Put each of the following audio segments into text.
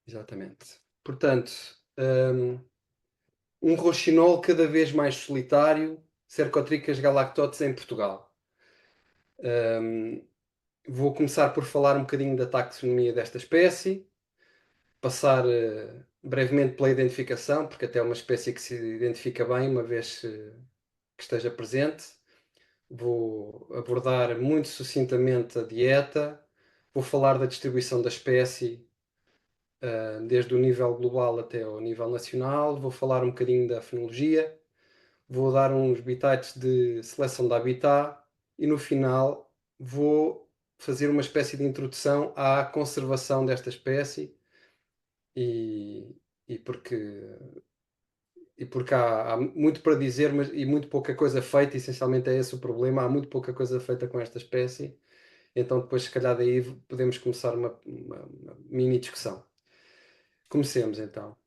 exatamente. Portanto, hum, um roxinol cada vez mais solitário, Cercotricas galactotes em Portugal. Hum, Vou começar por falar um bocadinho da taxonomia desta espécie, passar brevemente pela identificação, porque até é uma espécie que se identifica bem uma vez que esteja presente. Vou abordar muito sucintamente a dieta, vou falar da distribuição da espécie, desde o nível global até ao nível nacional, vou falar um bocadinho da fenologia, vou dar uns bitites de seleção de habitat e no final vou fazer uma espécie de introdução à conservação desta espécie e, e porque, e porque há muito para dizer e muito pouca coisa feita, essencialmente é esse o problema, há muito pouca coisa feita com esta espécie, então depois se calhar daí podemos começar uma mini discussão. Comecemos então.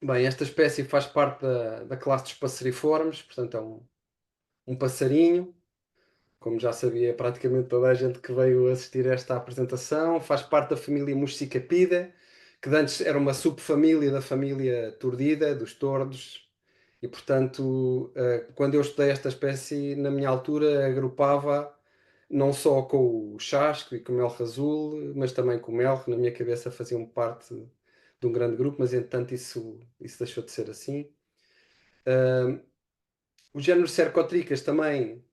Bem, esta espécie faz parte da classe dos passeriformes, portanto é um passarinho, como já sabia praticamente toda a gente que veio assistir a esta apresentação, faz parte da família Muscicapida, que antes era uma subfamília da família Turdida, dos tordos, e portanto, quando eu estudei esta espécie, na minha altura, agrupava não só com o chasco e com o melro azul, mas também com o melro, na minha cabeça faziam parte de um grande grupo, mas entretanto isso deixou de ser assim. O género Cercotricas também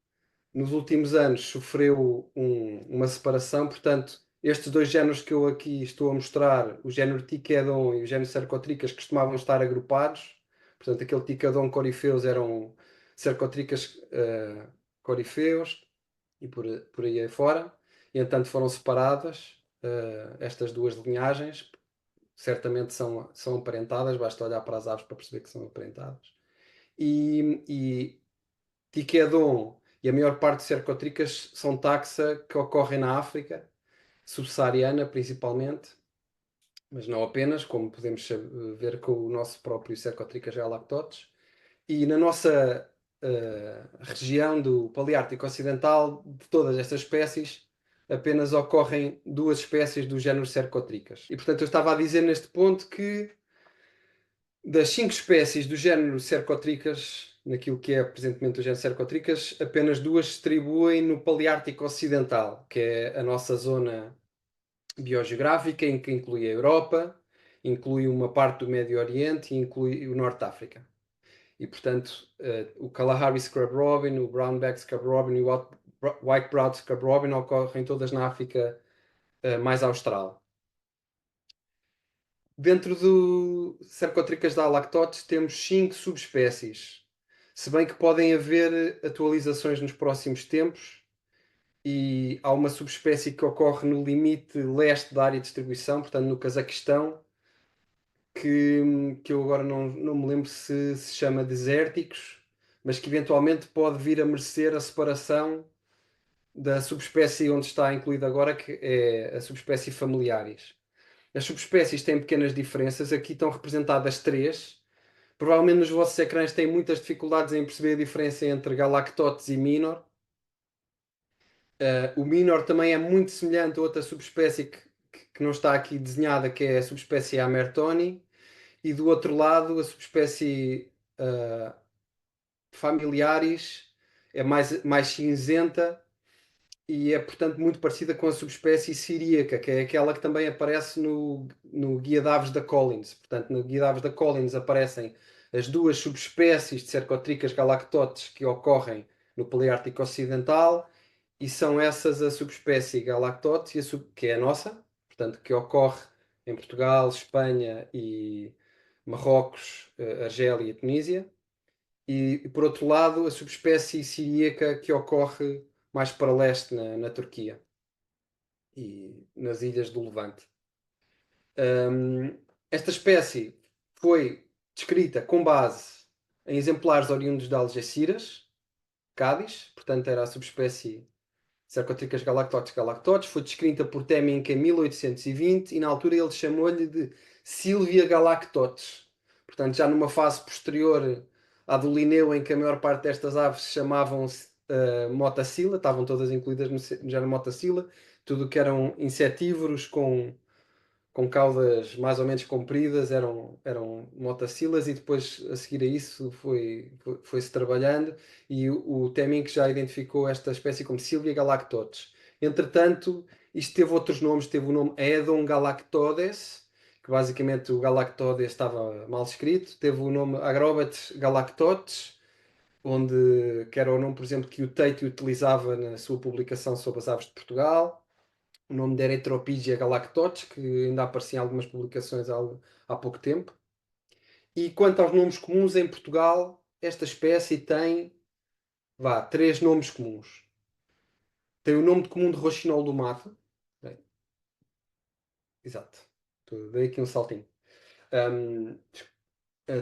nos últimos anos sofreu uma separação, portanto, estes dois géneros que eu aqui estou a mostrar, o género Ticedon e o género Cercotricas, costumavam estar agrupados, portanto, aquele Ticedon corifeus eram Cercotricas corifeus e por aí fora, e entanto foram separadas estas duas linhagens, certamente são aparentadas, basta olhar para as aves para perceber que são aparentadas. E Ticedon e a maior parte de cercotricas são taxa que ocorrem na África, subsaariana principalmente, mas não apenas, como podemos ver com o nosso próprio Cercotricas galactotes. E na nossa região do Paleártico Ocidental, de todas estas espécies, apenas ocorrem duas espécies do género Cercotricas. E portanto eu estava a dizer neste ponto que das cinco espécies do género Cercotricas, naquilo que é presentemente o género Cercotricas, apenas duas se distribuem no Paleártico Ocidental, que é a nossa zona biogeográfica, em que inclui a Europa, inclui uma parte do Médio Oriente e inclui o Norte de África. E, portanto, o Kalahari Scrub Robin, o Brownback Scrub Robin e o White-browed Scrub Robin ocorrem todas na África mais austral. Dentro do Cercotricas da lactotes temos 5 subespécies, se bem que podem haver atualizações nos próximos tempos e há uma subespécie que ocorre no limite leste da área de distribuição, portanto no Cazaquistão, que eu agora não me lembro se chama desérticos, mas que eventualmente pode vir a merecer a separação da subespécie onde está incluída agora, que é a subespécie familiares. As subespécies têm pequenas diferenças, aqui estão representadas três. Provavelmente nos vossos ecrãs têm muitas dificuldades em perceber a diferença entre Galactotes e Minor. O Minor também é muito semelhante a outra subespécie que não está aqui desenhada, que é a subespécie Amertoni. E do outro lado, a subespécie Familiaris é mais cinzenta e é, portanto, muito parecida com a subespécie siríaca, que é aquela que também aparece no Guia de Aves da Collins. Portanto, no Guia de Aves da Collins aparecem as duas subespécies de Cercotricas galactotes que ocorrem no Paleártico Ocidental e são essas a subespécie galactotes, que é a nossa, portanto, que ocorre em Portugal, Espanha e Marrocos, Argélia e Tunísia. E, por outro lado, a subespécie siríaca que ocorre mais para leste, na Turquia e nas ilhas do Levante. Esta espécie foi descrita com base em exemplares oriundos de Algeciras, Cádiz, portanto era a subespécie Cercotricas galactotes galactotes, foi descrita por Temminck em 1820 e na altura ele chamou-lhe de Sylvia galactotes. Portanto, já numa fase posterior à do Linneu, em que a maior parte destas aves chamavam-se Motacilla, estavam todas incluídas no género Motacilla, tudo que eram insetívoros com com caudas mais ou menos compridas, eram motacilas, e depois a seguir a isso foi-se trabalhando, e o Temminck já identificou esta espécie como Sylvia galactodes. Entretanto, isto teve outros nomes, teve o nome Aedon galactodes, que basicamente o galactodes estava mal escrito, teve o nome Agrobates galactodes, que era o nome, por exemplo, que o Tate utilizava na sua publicação sobre as aves de Portugal, o nome de Erythropigia galactodes, que ainda aparecia em algumas publicações há pouco tempo. E quanto aos nomes comuns em Portugal, esta espécie tem, três nomes comuns. Tem o nome de comum de roxinol do mato. Bem, exato. Dei aqui um saltinho. Um,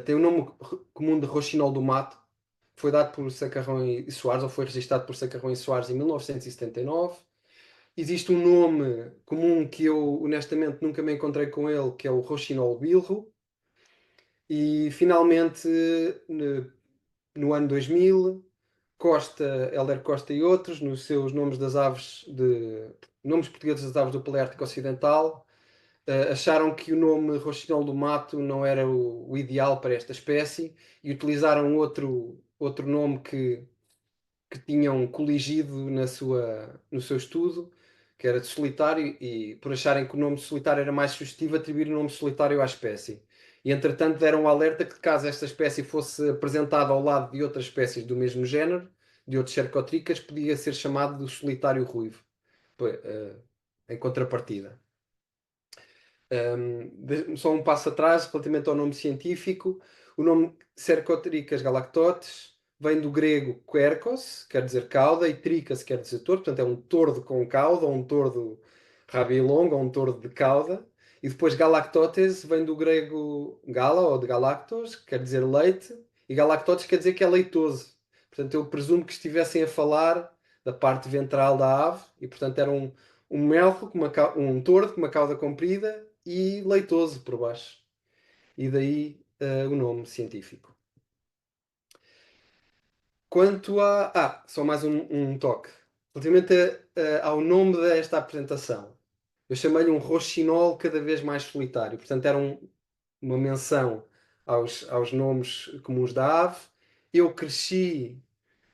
Tem o nome comum de roxinol do mato. Foi dado por Sacarrão e Soares, ou foi registado por Sacarrão e Soares em 1979. Existe um nome comum que eu, honestamente, nunca me encontrei com ele, que é o roxinol bilro. E, finalmente, no ano 2000, Hélder Costa e outros, nos seus nomes das aves nomes portugueses das aves do Paleártico Ocidental, acharam que o nome roxinol do mato não era o ideal para esta espécie, e utilizaram outro nome que tinham coligido no seu estudo, que era de solitário, e por acharem que o nome de solitário era mais sugestivo, atribuíram o nome de solitário à espécie. E, entretanto, deram um alerta que, caso esta espécie fosse apresentada ao lado de outras espécies do mesmo género, de outros cercotricas, podia ser chamado de solitário ruivo, em contrapartida. Só um passo atrás, relativamente ao nome científico. O nome Cercotricas galactotes vem do grego quercos, quer dizer cauda, e tricas quer dizer tordo, portanto é um tordo com cauda, ou um tordo rabilongo, ou um tordo de cauda. E depois galactotes vem do grego gala, ou de galactos, quer dizer leite, e galactotes quer dizer que é leitoso. Portanto, eu presumo que estivessem a falar da parte ventral da ave, e portanto era um melro, um tordo com uma cauda comprida e leitoso por baixo. E daí o nome científico. Quanto a. Só mais um toque. Relativamente ao nome desta apresentação, eu chamei-lhe um roxinol cada vez mais solitário. Portanto, era uma menção aos nomes comuns da ave. Eu cresci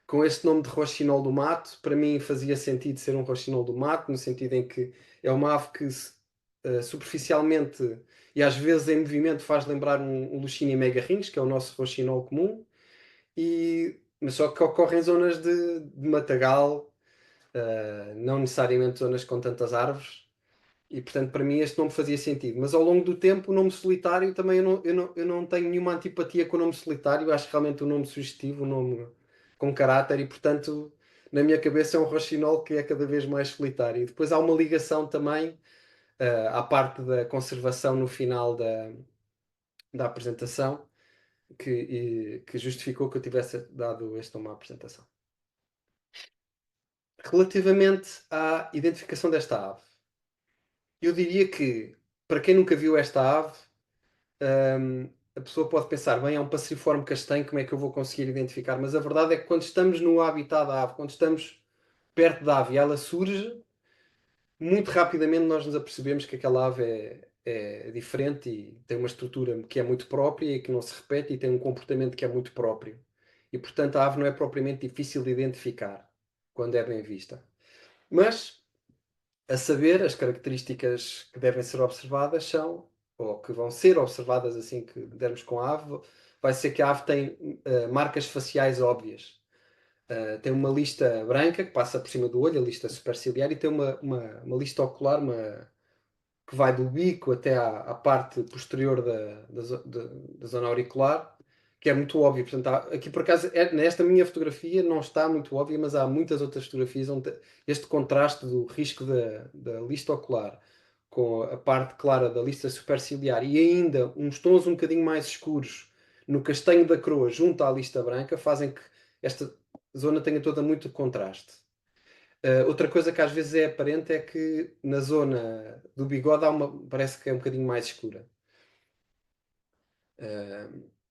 com este nome de roxinol do mato. Para mim fazia sentido ser um roxinol do mato, no sentido em que é uma ave que superficialmente e às vezes em movimento faz lembrar um Lucinia megarrhinx, que é o nosso roxinol comum, mas só que ocorre em zonas de matagal, não necessariamente zonas com tantas árvores. E, portanto, para mim este nome fazia sentido. Mas ao longo do tempo, o nome solitário também eu não tenho nenhuma antipatia com o nome solitário. Eu acho realmente o nome sugestivo, o nome com caráter, e, portanto, na minha cabeça é um roxinol que é cada vez mais solitário. E depois há uma ligação também à parte da conservação no final da apresentação, que justificou que eu tivesse dado este nome à apresentação. Relativamente à identificação desta ave, eu diria que, para quem nunca viu esta ave, a pessoa pode pensar, bem, é um passeriforme castanho, como é que eu vou conseguir identificar? Mas a verdade é que quando estamos no habitat da ave, quando estamos perto da ave e ela surge, muito rapidamente nós nos apercebemos que aquela ave é diferente e tem uma estrutura que é muito própria e que não se repete, e tem um comportamento que é muito próprio. E, portanto, a ave não é propriamente difícil de identificar quando é bem vista. Mas, a saber, as características que devem ser observadas são, ou que vão ser observadas assim que dermos com a ave, vai ser que a ave tem marcas faciais óbvias. Tem uma lista branca que passa por cima do olho, a lista superciliar, e tem uma lista ocular, que vai do bico até à parte posterior da zona auricular, que é muito óbvio. Portanto, aqui por acaso, nesta minha fotografia não está muito óbvia, mas há muitas outras fotografias onde este contraste do risco da lista ocular com a parte clara da lista superciliar, e ainda uns tons um bocadinho mais escuros no castanho da croa junto à lista branca, fazem que esta zona tenha toda muito contraste. Outra coisa que às vezes é aparente é que na zona do bigode parece que é um bocadinho mais escura.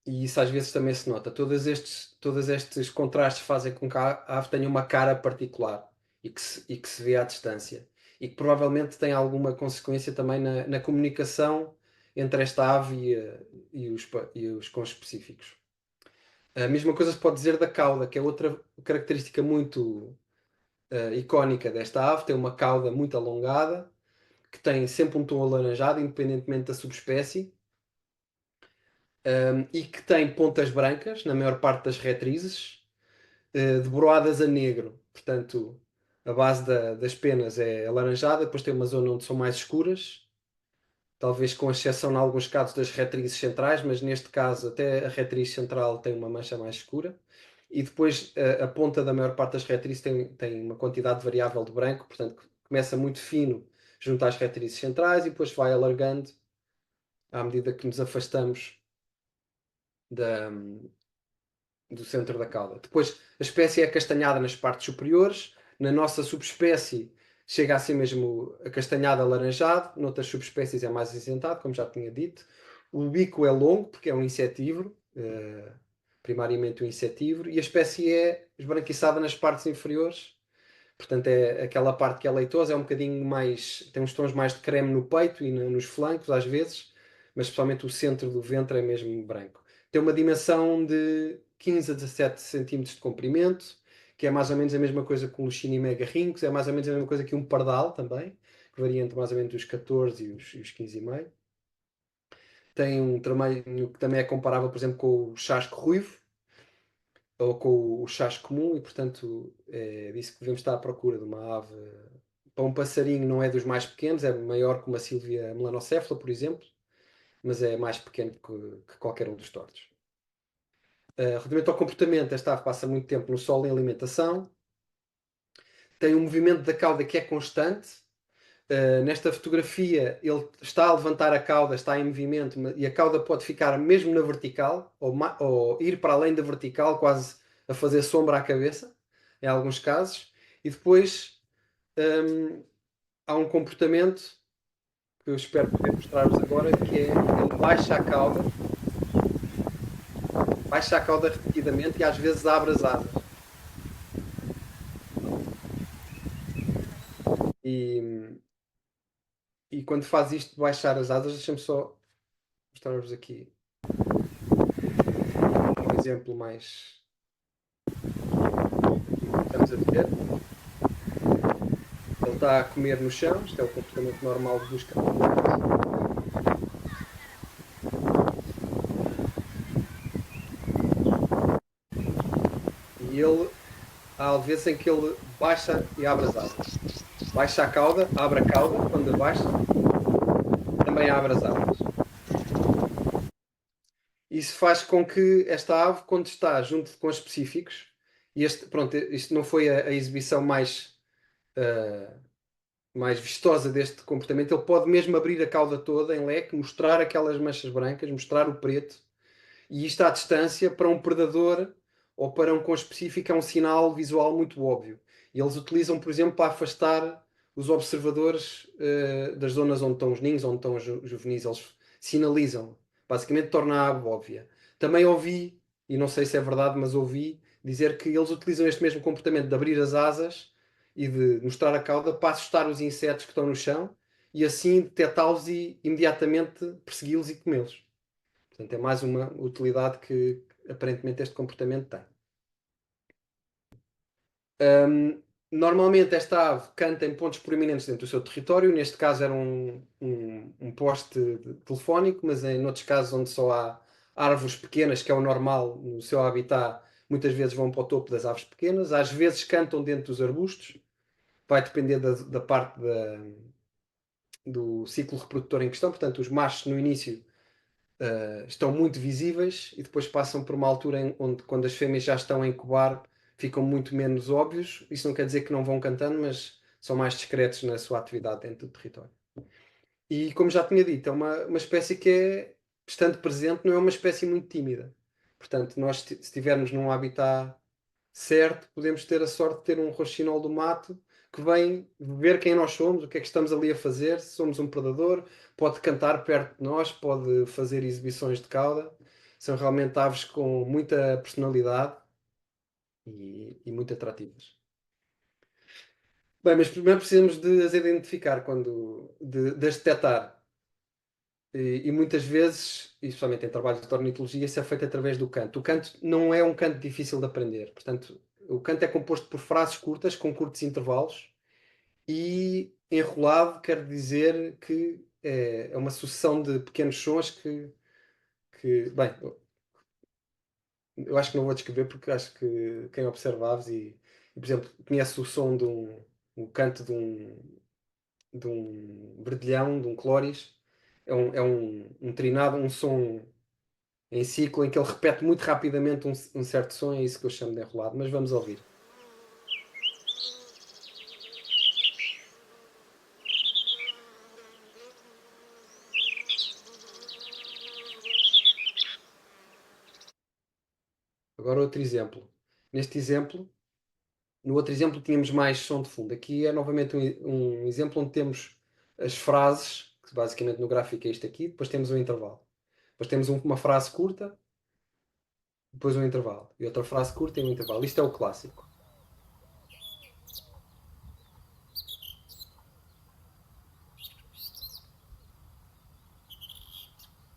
E isso às vezes também se nota. Todos estes contrastes fazem com que a ave tenha uma cara particular e que se vê à distância. e que provavelmente tem alguma consequência também na comunicação entre esta ave e os conspecíficos. A mesma coisa se pode dizer da cauda, que é outra característica muito icónica desta ave. Tem uma cauda muito alongada, que tem sempre um tom alaranjado, independentemente da subespécie, e que tem pontas brancas na maior parte das retrizes, debruadas a negro. Portanto, a base das penas é alaranjada, depois tem uma zona onde são mais escuras, talvez com exceção em alguns casos das retrizes centrais, mas neste caso até a retriz central tem uma mancha mais escura. E depois a ponta da maior parte das retrizes tem uma quantidade variável de branco, portanto começa muito fino junto às retrizes centrais e depois vai alargando à medida que nos afastamos da, do centro da cauda. Depois, a espécie é acastanhada nas partes superiores. Na nossa subespécie, chega a ser mesmo acastanhado alaranjado. Noutras subespécies é mais acinzentado, como já tinha dito. O bico é longo, porque é um insetívoro, primariamente um insetívoro. E a espécie é esbranquiçada nas partes inferiores. Portanto, é aquela parte que é leitosa, é um bocadinho mais. Tem uns tons mais de creme no peito e nos flancos, às vezes, mas especialmente o centro do ventre é mesmo branco. Tem uma dimensão de 15 a 17 centímetros de comprimento, que é mais ou menos a mesma coisa que um Luchini garrincos, é mais ou menos a mesma coisa que um pardal também, que varia entre mais ou menos os 14 e os 15,5. Tem um tamanho que também é comparável, por exemplo, com o chasco ruivo, ou com o chasco comum, e portanto é disso que devemos estar à procura de uma ave. Para um passarinho não é dos mais pequenos, é maior que uma sílvia melanocéfala, por exemplo, mas é mais pequeno que qualquer um dos tordos. Relativamente ao comportamento, esta ave passa muito tempo no solo em alimentação, tem um movimento da cauda que é constante. Nesta fotografia, ele está a levantar a cauda, está em movimento, e a cauda pode ficar mesmo na vertical, ou ir para além da vertical, quase a fazer sombra à cabeça, em alguns casos. E depois há um comportamento que eu espero poder mostrar-vos agora, que é ele baixa a cauda repetidamente e às vezes abre as asas. E, e quando faz isto de baixar as asas, deixa-me só mostrar-vos aqui um exemplo mais. Estamos a ver. Ele está a comer no chão, isto é o comportamento normal de busca de alimento. E ele, há vezes em que ele baixa e abre as asas. Baixa a cauda, abre a cauda, quando abaixa, também abre as asas. Isso faz com que esta ave, quando está junto com os específicos, e pronto, isto não foi a exibição mais vistosa deste comportamento, ele pode mesmo abrir a cauda toda em leque, mostrar aquelas manchas brancas, mostrar o preto, e isto à distância, para um predador ou para um conspecífico, é um sinal visual muito óbvio. E eles utilizam, por exemplo, para afastar os observadores das zonas onde estão os ninhos, onde estão os juvenis. Eles sinalizam. Basicamente, torna a ave óbvia. Também ouvi, e não sei se é verdade, mas ouvi dizer que eles utilizam este mesmo comportamento de abrir as asas e de mostrar a cauda para assustar os insetos que estão no chão e assim detectá-los e imediatamente persegui-los e comê-los. Portanto, é mais uma utilidade que aparentemente este comportamento tem. Normalmente esta ave canta em pontos proeminentes dentro do seu território. Neste caso era um poste telefónico, mas em outros casos onde só há árvores pequenas, que é o normal no seu habitat, muitas vezes vão para o topo das árvores pequenas. Às vezes cantam dentro dos arbustos. Vai depender da parte do ciclo reprodutor em questão. Portanto, os machos no início estão muito visíveis e depois passam por uma altura onde, quando as fêmeas já estão a incubar, ficam muito menos óbvios. Isso não quer dizer que não vão cantando, mas são mais discretos na sua atividade dentro do território. E como já tinha dito, é uma espécie que é, estando presente, não é uma espécie muito tímida. Portanto, nós, se estivermos num habitat certo, podemos ter a sorte de ter um roxinol do mato que vem ver quem nós somos, o que é que estamos ali a fazer, se somos um predador, pode cantar perto de nós, pode fazer exibições de cauda. São realmente aves com muita personalidade e muito atrativas. Bem, mas primeiro precisamos de as identificar, de as detectar. E muitas vezes, e especialmente em trabalhos de ornitologia, isso é feito através do canto. O canto não é um canto difícil de aprender. Portanto, o canto é composto por frases curtas, com curtos intervalos, e enrolado quer dizer que é uma sucessão de pequenos sons bem, eu acho que não vou descrever porque acho que quem observa aves por exemplo, conhece o som o canto de um verdilhão, de um cloris, um trinado, um som em ciclo em que ele repete muito rapidamente um certo som, é isso que eu chamo de enrolado, mas vamos ouvir. Agora outro exemplo. Neste exemplo, no outro exemplo tínhamos mais som de fundo. Aqui é novamente um exemplo onde temos as frases, que basicamente no gráfico é isto aqui, depois temos um intervalo. Depois temos uma frase curta, depois um intervalo. E outra frase curta e um intervalo. Isto é o clássico.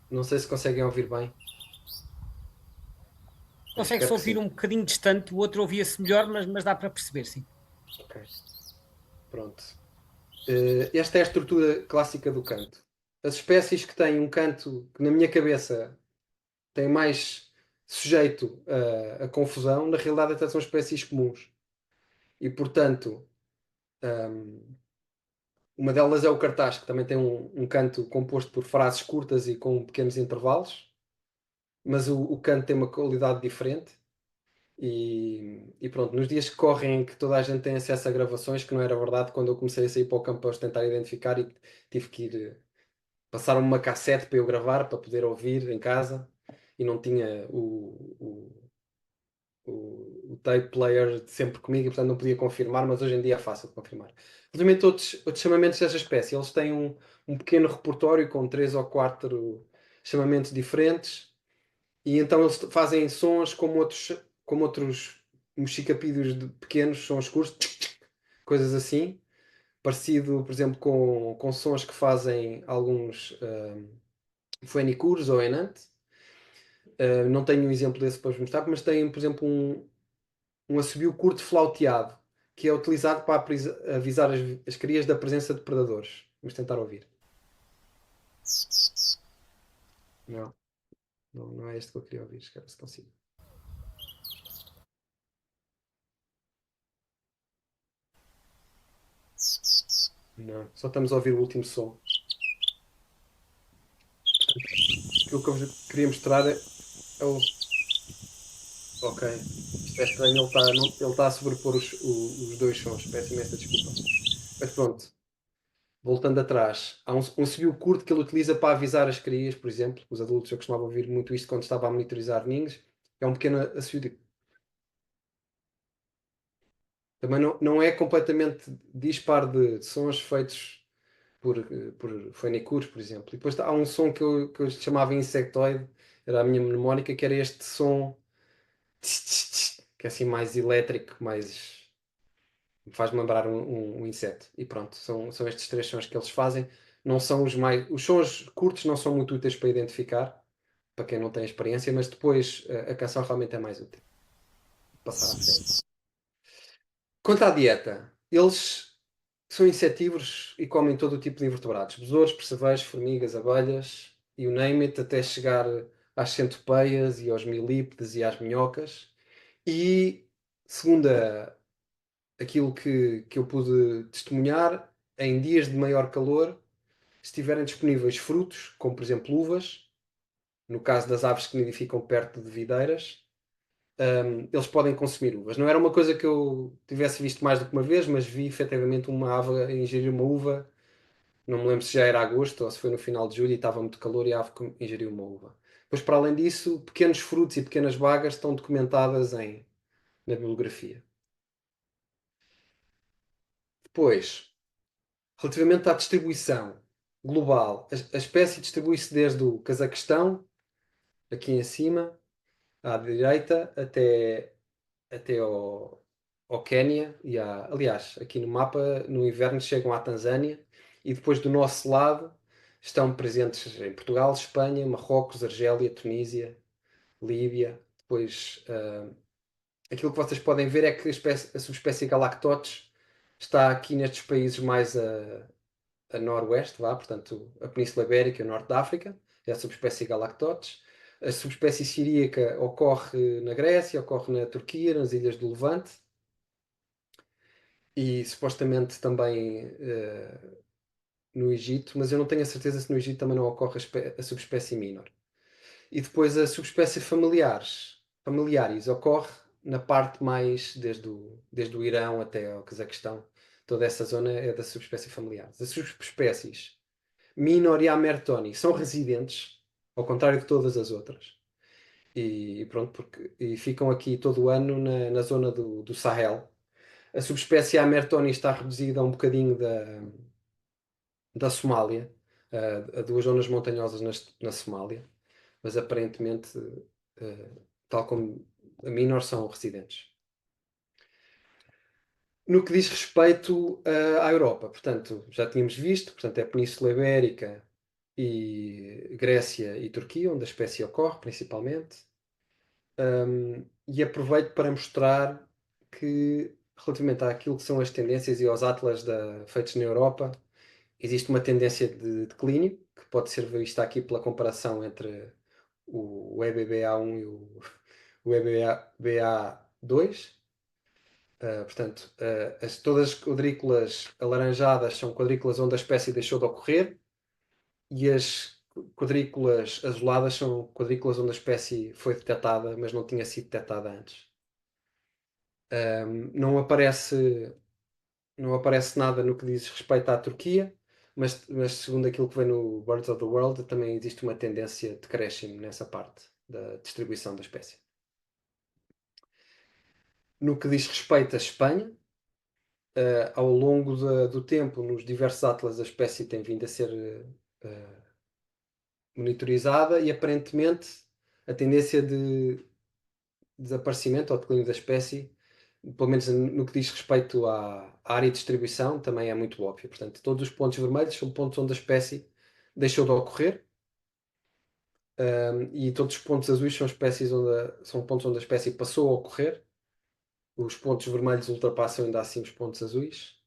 Não sei se conseguem ouvir bem. Consegue-se Espero que ouvir sim. um bocadinho distante, o outro ouvia-se melhor, mas dá para perceber, sim. Ok, pronto. Esta é a estrutura clássica do canto. As espécies que têm um canto que, na minha cabeça, tem mais sujeito a confusão, na realidade até são espécies comuns. E, portanto, uma delas é o cartaz, que também tem um canto composto por frases curtas e com pequenos intervalos, mas o canto tem uma qualidade diferente. E pronto, nos dias que correm, que toda a gente tem acesso a gravações, que não era verdade quando eu comecei a sair para o campo para os tentar identificar e tive que ir. Passaram-me uma cassete para eu gravar, para poder ouvir em casa, e não tinha o tape player sempre comigo, e portanto não podia confirmar, mas hoje em dia é fácil de confirmar. Relativamente outros chamamentos desta espécie, eles têm um pequeno repertório com três ou quatro chamamentos diferentes, e então eles fazem sons como outros mochicapídeos pequenos, sons curtos, coisas assim, parecido, por exemplo, com sons que fazem alguns fuenicurs ou enante. Não tenho um exemplo desse para vos mostrar, mas tem, por exemplo, um assobio curto flauteado, que é utilizado para avisar as crias da presença de predadores. Vamos tentar ouvir. Não, não é este que eu queria ouvir, espera se consigo. Não, só estamos a ouvir o último som. Aquilo que eu vos queria mostrar é o. Ok, isto é estranho, ele está a sobrepor os dois sons, peço imensa desculpa. Mas pronto, voltando atrás, há um assobio curto que ele utiliza para avisar as crias, por exemplo. Os adultos, eu costumava ouvir muito isto quando estava a monitorizar ninhos. É um pequeno assobio. Também não é completamente dispar de sons feitos por fonicures, por exemplo. E depois há um som que eu chamava insectoide, era a minha mnemónica, que era este som que é assim mais elétrico, mais faz-me lembrar um inseto. E pronto, são estes três sons que eles fazem. Não são os mais. Os sons curtos não são muito úteis para identificar, para quem não tem experiência, mas depois a canção realmente é mais útil. Passar à frente. Quanto à dieta, eles são insetívoros e comem todo o tipo de invertebrados: besouros, percevejos, formigas, abelhas, e o name it, até chegar às centopeias e aos milípedes e às minhocas. E, segundo aquilo que eu pude testemunhar, em dias de maior calor, se estiverem disponíveis frutos, como por exemplo uvas, no caso das aves que nidificam perto de videiras, eles podem consumir uvas. Não era uma coisa que eu tivesse visto mais do que uma vez, mas vi efetivamente uma ave a ingerir uma uva. Não me lembro se já era agosto ou se foi no final de julho e estava muito calor e a ave ingeriu uma uva. Pois, para além disso, pequenos frutos e pequenas bagas estão documentadas na bibliografia. Depois, relativamente à distribuição global, a espécie distribui-se desde o Cazaquistão, aqui em cima, à direita, até ao ao Quénia aliás, aqui no mapa, no inverno chegam à Tanzânia e depois do nosso lado estão presentes em Portugal, Espanha, Marrocos, Argélia, Tunísia, Líbia. Depois, aquilo que vocês podem ver é que a subespécie Galactotes está aqui nestes países mais a noroeste, portanto, a Península Ibérica e o norte da África, é a subespécie Galactotes. A subespécie siríaca ocorre na Grécia, ocorre na Turquia, nas ilhas do Levante e supostamente também no Egito, mas eu não tenho a certeza se no Egito também não ocorre a subespécie minor. E depois a subespécie familiares ocorre na parte mais desde o Irão até ao Cazaquistão. Toda essa zona é da subespécie familiares. As subespécies Minor e Amertoni são residentes, ao contrário de todas as outras. E pronto, e ficam aqui todo o ano na zona do Sahel. A subespécie Amertoni está reduzida a um bocadinho da Somália, a duas zonas montanhosas na Somália, mas aparentemente, tal como a Minor, são residentes. No que diz respeito à Europa, portanto, já tínhamos visto, portanto, é a Península Ibérica e Grécia e Turquia, onde a espécie ocorre principalmente. E aproveito para mostrar que, relativamente àquilo que são as tendências e aos atlas feitos na Europa, existe uma tendência de declínio, que pode ser vista aqui pela comparação entre o EBBA1 e o EBBA2. Portanto, todas as quadrículas alaranjadas são quadrículas onde a espécie deixou de ocorrer e as quadrículas azuladas são quadrículas onde a espécie foi detectada, mas não tinha sido detectada antes. Não aparece nada no que diz respeito à Turquia, mas segundo aquilo que vem no Birds of the World, também existe uma tendência de crescimento nessa parte da distribuição da espécie. No que diz respeito à Espanha, ao longo do tempo, nos diversos atlas, a espécie tem vindo a ser monitorizada e aparentemente a tendência de desaparecimento ou declínio da espécie, pelo menos no que diz respeito à área de distribuição, também é muito óbvio. Portanto, todos os pontos vermelhos são pontos onde a espécie deixou de ocorrer, e todos os pontos azuis são pontos onde a espécie passou a ocorrer. Os pontos vermelhos ultrapassam ainda assim os pontos azuis.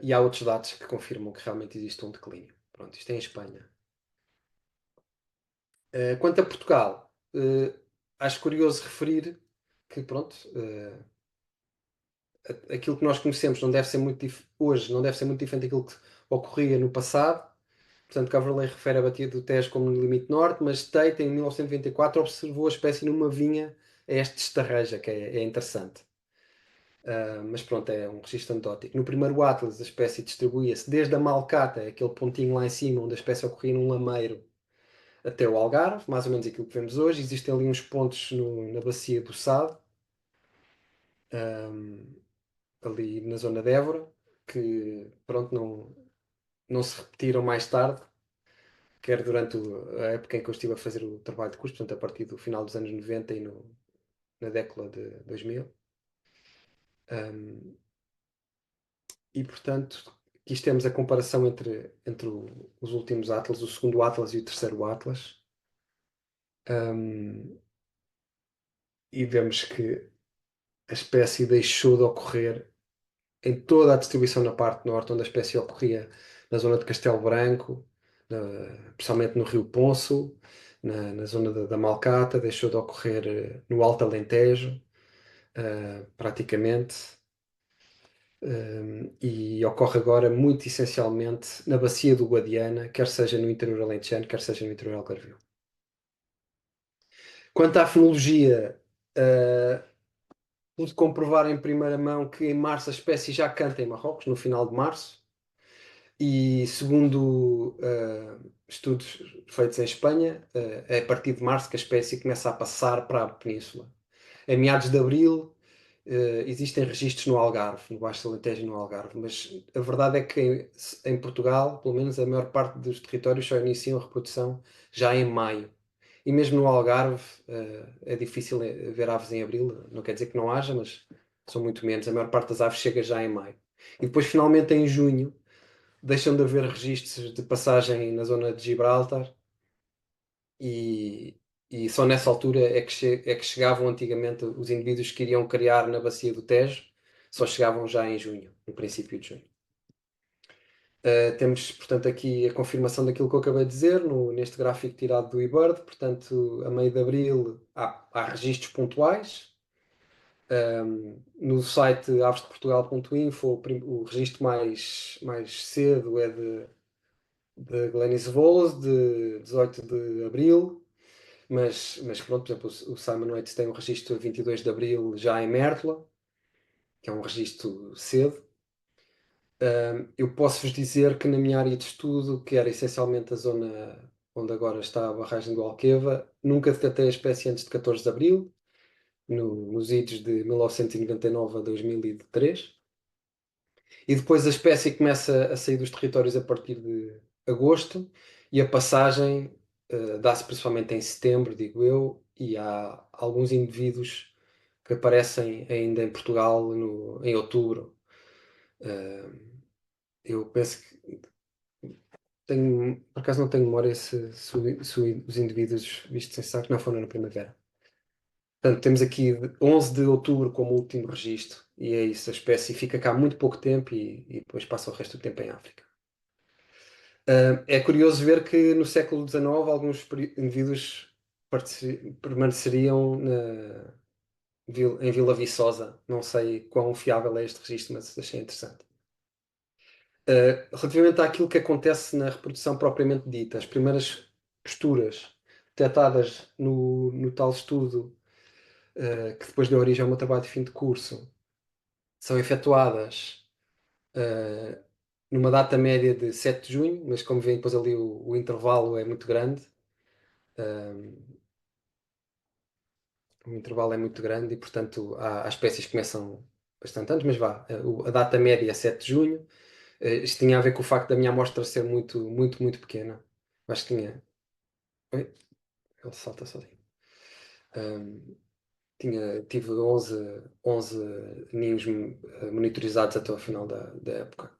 E há outros dados que confirmam que realmente existe um declínio. Pronto, isto é em Espanha. Quanto a Portugal, acho curioso referir que, pronto, aquilo que nós conhecemos não deve ser hoje não deve ser muito diferente daquilo que ocorria no passado. Portanto, Caverley refere a bacia do Tejo como no limite norte, mas Tate, em 1994, observou a espécie numa vinha a este de Estarreja, que é interessante. Mas pronto, é um registro anedótico. No primeiro Atlas, a espécie distribuía-se desde a Malcata, aquele pontinho lá em cima, onde a espécie ocorria num lameiro, até o Algarve, mais ou menos aquilo que vemos hoje. Existem ali uns pontos na bacia do Sado, ali na zona de Évora, que pronto, não se repetiram mais tarde, quer durante a época em que eu estive a fazer o trabalho de curso, portanto a partir do final dos anos 90 e na década de 2000. E portanto, aqui temos a comparação entre os últimos Atlas, o segundo Atlas e o terceiro Atlas. E vemos que a espécie deixou de ocorrer em toda a distribuição na parte norte, onde a espécie ocorria na zona de Castelo Branco, principalmente no Rio Ponço, na zona da Malcata, deixou de ocorrer no Alto Alentejo, praticamente, e ocorre agora muito essencialmente na bacia do Guadiana, quer seja no interior alentejano, quer seja no interior algarvio. Quanto à fenologia, pude comprovar em primeira mão que em março a espécie já canta em Marrocos, no final de março, e segundo estudos feitos em Espanha, é a partir de março que a espécie começa a passar para a península. Em meados de abril, existem registros no Algarve, no Baixo Alentejo e no Algarve, mas a verdade é que em Portugal, pelo menos a maior parte dos territórios só iniciam a reprodução já em maio. E mesmo no Algarve, é difícil ver aves em abril, não quer dizer que não haja, mas são muito menos. A maior parte das aves chega já em maio. E depois, finalmente, em junho, deixam de haver registros de passagem na zona de Gibraltar e, e só nessa altura é que chegavam antigamente os indivíduos que iriam criar na bacia do Tejo, só chegavam já em junho, no princípio de junho. Temos, portanto, aqui a confirmação daquilo que eu acabei de dizer neste gráfico tirado do eBird. Portanto, a meio de abril há registros pontuais. No site avesdeportugal.info, o registro mais cedo é de Glenisvolz, de 18 de abril. Mas pronto, por exemplo, o Simon Waits tem um registro de 22 de abril já em Mértola, que é um registro cedo. Eu posso-vos dizer que na minha área de estudo, que era essencialmente a zona onde agora está a barragem do Alqueva, nunca detectei a espécie antes de 14 de abril, nos idos de 1999 a 2003. E depois a espécie começa a sair dos territórios a partir de agosto, e a passagem dá-se principalmente em setembro, digo eu, e há alguns indivíduos que aparecem ainda em Portugal em outubro. Uh, eu penso que tenho, por acaso não tenho memória se os indivíduos vistos em saco não foram na primavera. Portanto, temos aqui 11 de outubro como último registro, e é isso, a espécie fica cá muito pouco tempo e depois passa o resto do tempo em África. É curioso ver que no século XIX alguns indivíduos permaneceriam em Vila Viçosa. Não sei quão fiável é este registro, mas achei interessante. Relativamente àquilo que acontece na reprodução propriamente dita, as primeiras posturas detectadas no tal estudo, que depois deu origem ao meu trabalho de fim de curso, são efetuadas uh, numa data média de 7 de junho, mas como veem depois ali o intervalo é muito grande. Um, o intervalo é muito grande e, portanto, há espécies que começam bastante antes, mas vá, a data média é 7 de junho. Isto tinha a ver com o facto da minha amostra ser muito, muito, muito pequena. Acho que tinha. Oi? Ele salta sozinho. Um, tive 11 ninhos monitorizados até ao final da época.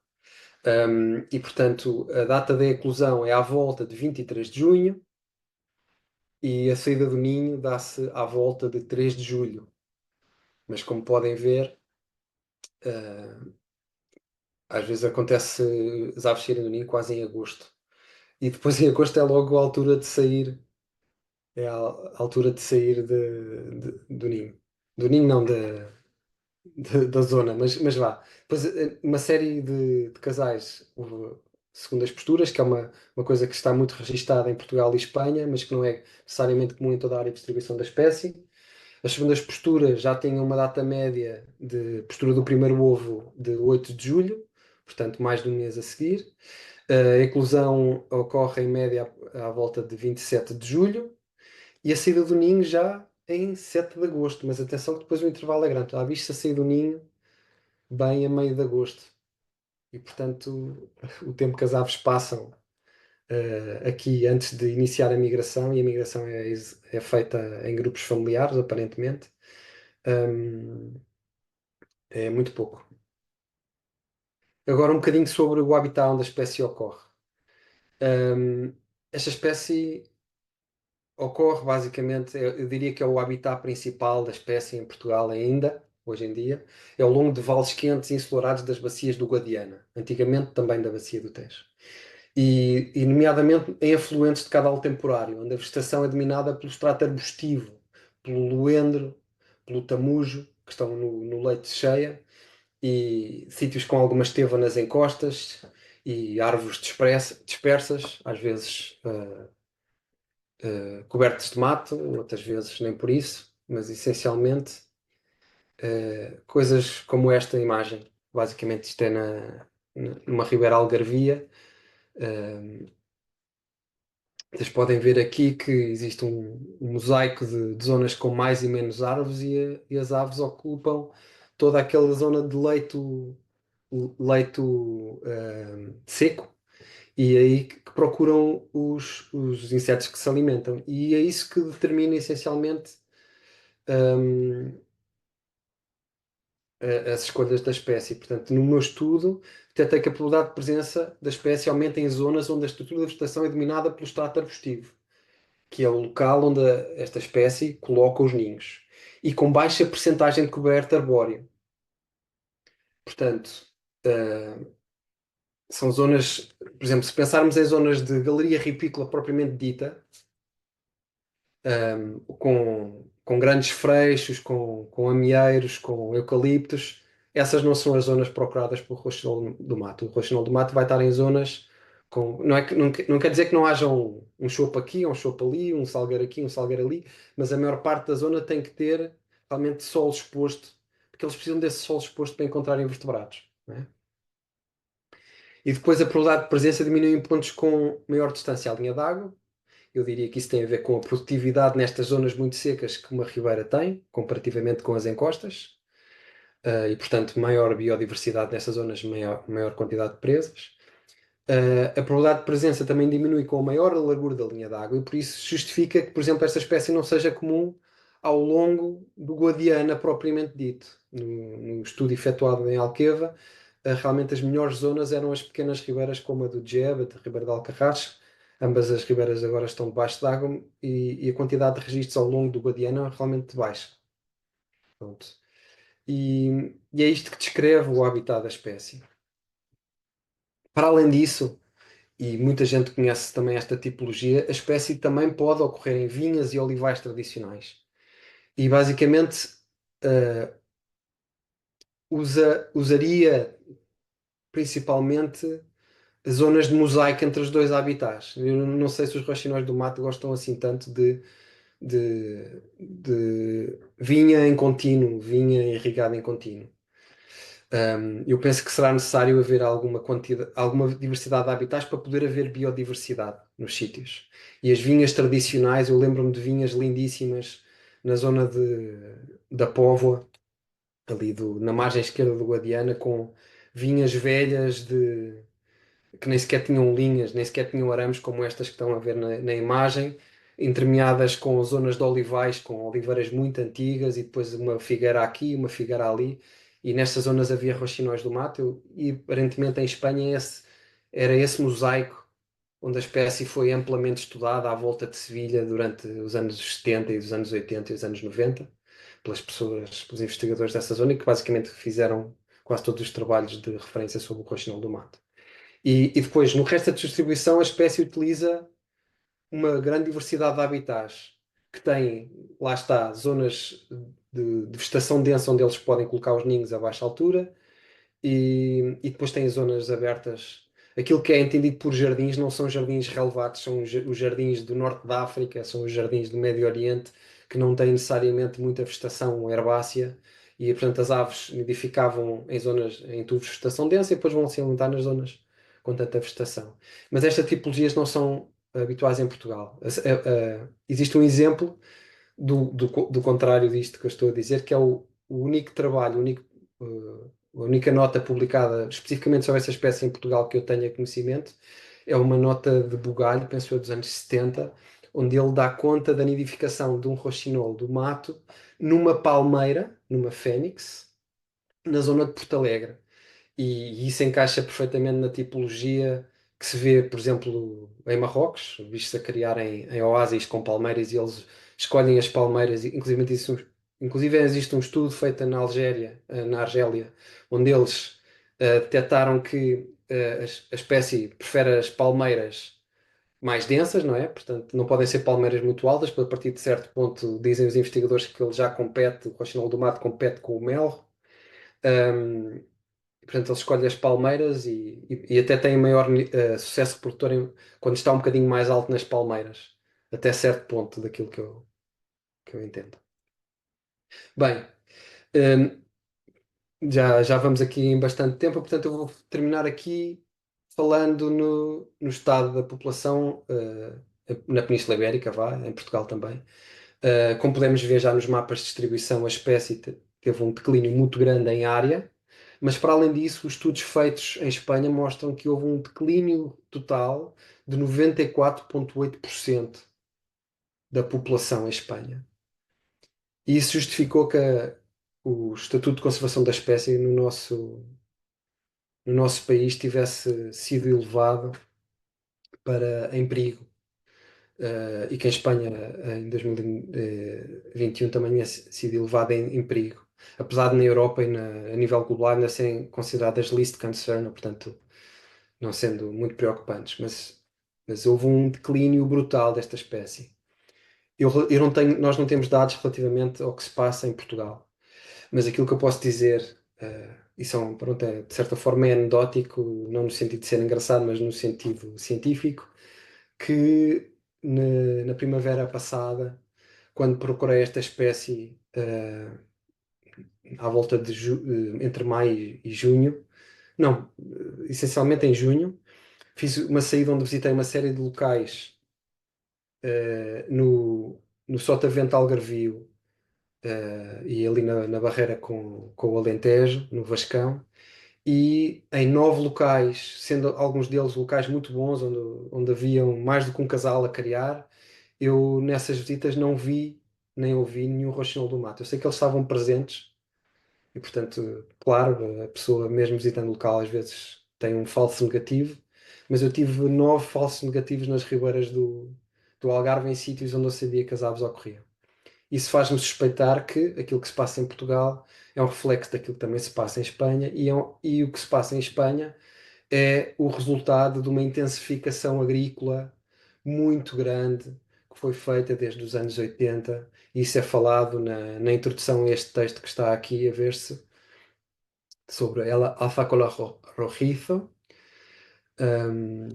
E, portanto, a data da eclosão é à volta de 23 de junho e a saída do ninho dá-se à volta de 3 de julho. Mas, como podem ver, uh, às vezes acontece as aves saírem do ninho quase em agosto. E depois em agosto é logo a altura de sair, é a altura de sair do ninho. Do ninho não, da zona, mas vá. Depois uma série de casais, segundo as posturas, que é uma coisa que está muito registada em Portugal e Espanha, mas que não é necessariamente comum em toda a área de distribuição da espécie. As segundas posturas já têm uma data média de postura do primeiro ovo de 8 de julho, portanto mais de um mês a seguir. A eclosão ocorre em média à volta de 27 de julho e a saída do ninho já em 7 de agosto. Mas atenção que depois o intervalo é grande. Já viste a sair do ninho bem a meio de agosto. E portanto o tempo que as aves passam aqui antes de iniciar a migração, e a migração é feita em grupos familiares, aparentemente, um, é muito pouco. Agora um bocadinho sobre o habitat onde a espécie ocorre. Um, esta espécie ocorre basicamente, eu diria que é o habitat principal da espécie em Portugal ainda, hoje em dia, é ao longo de vales quentes e ensolarados das bacias do Guadiana, antigamente também da bacia do Tejo. Nomeadamente em afluentes de caudal temporário, onde a vegetação é dominada pelo estrato arbustivo, pelo luendro, pelo tamujo, que estão no leito de cheia, e sítios com alguma esteva nas encostas, e árvores dispersas, às vezes cobertos de mato, outras vezes nem por isso, mas essencialmente coisas como esta imagem. Basicamente, isto é numa ribeira algarvia. Vocês podem ver aqui que existe um mosaico de zonas com mais e menos árvores, e as aves ocupam toda aquela zona de leito seco, e é aí que procuram os insetos que se alimentam. E é isso que determina essencialmente hum, as escolhas da espécie. Portanto, no meu estudo, detectei que a probabilidade de presença da espécie aumenta em zonas onde a estrutura da vegetação é dominada pelo estrato arbustivo, que é o local onde esta espécie coloca os ninhos, e com baixa percentagem de coberta arbórea. Portanto, eh, são zonas, por exemplo, se pensarmos em zonas de galeria ripícola propriamente dita, com grandes freixos, com amieiros, com eucaliptos. Essas não são as zonas procuradas pelo roxinol do mato. O roxinol do mato vai estar em zonas com. Não, é que, não quer dizer que não haja um chopo aqui, um chopo ali, um salgueiro aqui, um salgueiro ali, mas a maior parte da zona tem que ter realmente solo exposto, porque eles precisam desse solo exposto para encontrarem vertebrados. Não é? E depois a probabilidade de presença diminui em pontos com maior distância à linha d'água. Eu diria que isso tem a ver com a produtividade nestas zonas muito secas que uma ribeira tem, comparativamente com as encostas, e portanto maior biodiversidade nessas zonas, maior quantidade de presas. A probabilidade de presença também diminui com a maior largura da linha d'água e por isso justifica que, por exemplo, esta espécie não seja comum ao longo do Guadiana propriamente dito. No estudo efetuado em Alqueva, realmente as melhores zonas eram as pequenas ribeiras como a do Djeb, a Ribeira de Alcarrás. Ambas as ribeiras agora estão debaixo d'água e a quantidade de registros ao longo do Guadiana é realmente baixa. Pronto. E é isto que descreve o habitat da espécie. Para além disso, e muita gente conhece também esta tipologia, a espécie também pode ocorrer em vinhas e olivais tradicionais. E basicamente usaria principalmente zonas de mosaico entre os dois habitats. Eu não sei se os roxinóis do mato gostam assim tanto de vinha em contínuo, vinha irrigada em contínuo. Eu penso que será necessário haver alguma quantidade, alguma diversidade de habitats para poder haver biodiversidade nos sítios. E as vinhas tradicionais, eu lembro-me de vinhas lindíssimas na zona da Póvoa, ali na margem esquerda do Guadiana, com vinhas velhas que nem sequer tinham linhas, nem sequer tinham arames como estas que estão a ver na imagem, entremeadas com zonas de olivais, com oliveiras muito antigas e depois uma figueira aqui, uma figueira ali. E nestas zonas havia roxinóis do mato e aparentemente em Espanha era esse mosaico onde a espécie foi amplamente estudada à volta de Sevilha durante os anos 70 e os anos 80 e os anos 90 pelas pessoas, pelos investigadores dessa zona e que basicamente fizeram quase todos os trabalhos de referência sobre o roxinol do mato. E depois, no resto da distribuição, a espécie utiliza uma grande diversidade de habitats, que tem, lá está, zonas de vegetação densa onde eles podem colocar os ninhos a baixa altura, e depois tem zonas abertas. Aquilo que é entendido por jardins não são jardins relevados, são os jardins do norte da África, são os jardins do Médio Oriente, que não têm necessariamente muita vegetação herbácea, e portanto as aves nidificavam em zonas em tubos de vegetação densa e depois vão se alimentar nas zonas com tanta vegetação. Mas estas tipologias não são habituais em Portugal. Existe um exemplo do contrário disto que eu estou a dizer, que é o único trabalho, a única nota publicada especificamente sobre essa espécie em Portugal que eu tenha conhecimento, é uma nota de bugalho, penso eu, dos anos 70, onde ele dá conta da nidificação de um roxinol do mato numa palmeira, numa fênix, na zona de Porto Alegre. E isso encaixa perfeitamente na tipologia que se vê, por exemplo, em Marrocos, vistos a criar em oásis com palmeiras e eles escolhem as palmeiras, inclusive existe um estudo feito na Algéria, na Argélia, onde eles detectaram que a espécie prefere as palmeiras mais densas, não é? Portanto, não podem ser palmeiras muito altas, porque a partir de certo ponto dizem os investigadores que ele já compete, o roxinol do mato compete com o mel. Um, Portanto, ele escolhe as palmeiras e até tem maior sucesso reprodutor quando está um bocadinho mais alto nas palmeiras, até certo ponto daquilo que eu entendo. Bem, hum, já vamos aqui em bastante tempo, portanto, eu vou terminar aqui falando no estado da população na Península Ibérica, vá, em Portugal também. Como podemos ver já nos mapas de distribuição, a espécie teve um declínio muito grande em área, mas para além disso, os estudos feitos em Espanha mostram que houve um declínio total de 94,8% da população em Espanha. E isso justificou que o Estatuto de Conservação da Espécie no nosso país tivesse sido elevado para em perigo. E que em Espanha em 2021 também tinha sido elevado em perigo. Apesar de na Europa e a nível global ainda serem consideradas least concern, portanto, não sendo muito preocupantes, mas houve um declínio brutal desta espécie. Eu não tenho, nós não temos dados relativamente ao que se passa em Portugal, mas aquilo que eu posso dizer, e são, pronto, de certa forma é anedótico, não no sentido de ser engraçado, mas no sentido científico, que na primavera passada, quando procurei esta espécie, à volta de entre maio e junho, não, essencialmente em junho, fiz uma saída onde visitei uma série de locais no Sotavento Algarvio e ali na barreira com o Alentejo, no Vascão, e em 9 locais, sendo alguns deles locais muito bons, onde haviam mais do que um casal a criar, eu nessas visitas não vi nem ouvi nenhum roxinol do mato. Eu sei que eles estavam presentes e, portanto, claro, a pessoa, mesmo visitando o local, às vezes tem um falso negativo, mas eu tive 9 falsos negativos nas ribeiras do Algarve, em sítios onde eu sabia que as aves ocorriam. Isso faz-me suspeitar que aquilo que se passa em Portugal é um reflexo daquilo que também se passa em Espanha, e o que se passa em Espanha é o resultado de uma intensificação agrícola muito grande que foi feita desde os anos 80. E isso é falado na introdução a este texto que está aqui a ver-se, sobre ela, Alfácola Rojizo, um,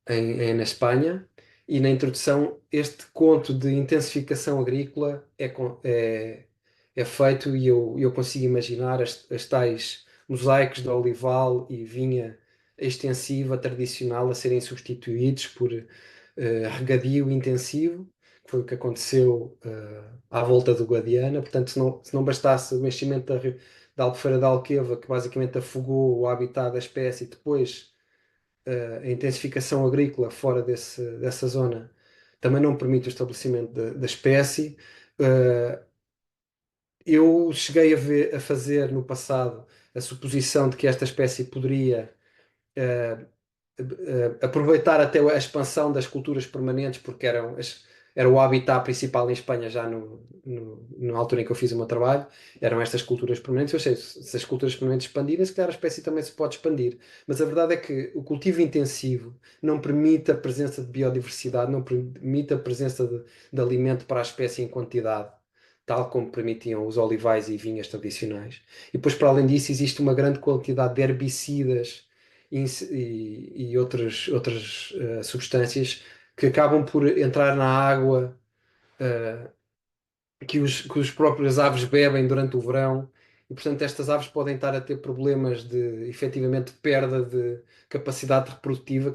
na Espanha, e na introdução este conto de intensificação agrícola é feito, e eu consigo imaginar as tais mosaicos de olival e vinha extensiva, tradicional, a serem substituídos por regadio intensivo, que foi o que aconteceu à volta do Guadiana. Portanto, se não bastasse o meximento da Albufeira da Alqueva, que basicamente afogou o habitat da espécie, e depois a intensificação agrícola fora dessa zona também não permite o estabelecimento da espécie. Uh, eu cheguei a fazer no passado a suposição de que esta espécie poderia uh, aproveitar até a expansão das culturas permanentes, porque era o habitat principal em Espanha já na altura em que eu fiz o meu trabalho, eram estas culturas permanentes. Eu sei, se as culturas permanentes expandirem, se calhar a espécie também se pode expandir. Mas a verdade é que o cultivo intensivo não permite a presença de biodiversidade, não permite a presença de alimento para a espécie em quantidade, tal como permitiam os olivais e vinhas tradicionais. E depois, para além disso, existe uma grande quantidade de herbicidas e outras substâncias que acabam por entrar na água, uh, que os próprias aves bebem durante o verão, e portanto estas aves podem estar a ter problemas de efetivamente perda de capacidade reprodutiva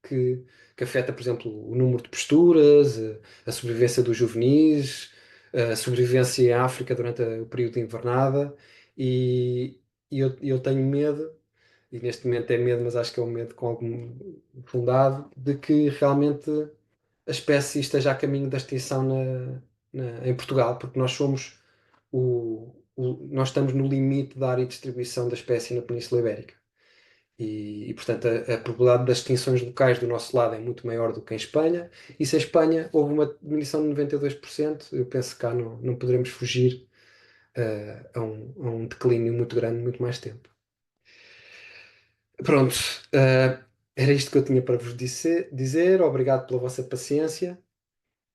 que, que afeta, por exemplo, o número de posturas, a sobrevivência dos juvenis, a sobrevivência em África durante o período de invernada, e, e eu tenho medo, e neste momento é medo, mas acho que é um medo com algum fundado, de que realmente a espécie esteja a caminho da extinção em Portugal, porque nós estamos no limite da área de distribuição da espécie na Península Ibérica. Portanto, a probabilidade das extinções locais do nosso lado é muito maior do que em Espanha. E se em Espanha houve uma diminuição de 92%, eu penso que cá não poderemos fugir a um declínio muito grande, muito mais tempo. Pronto, era isto que eu tinha para vos dizer. Obrigado pela vossa paciência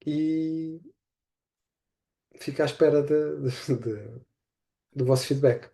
e fico à espera do vosso feedback.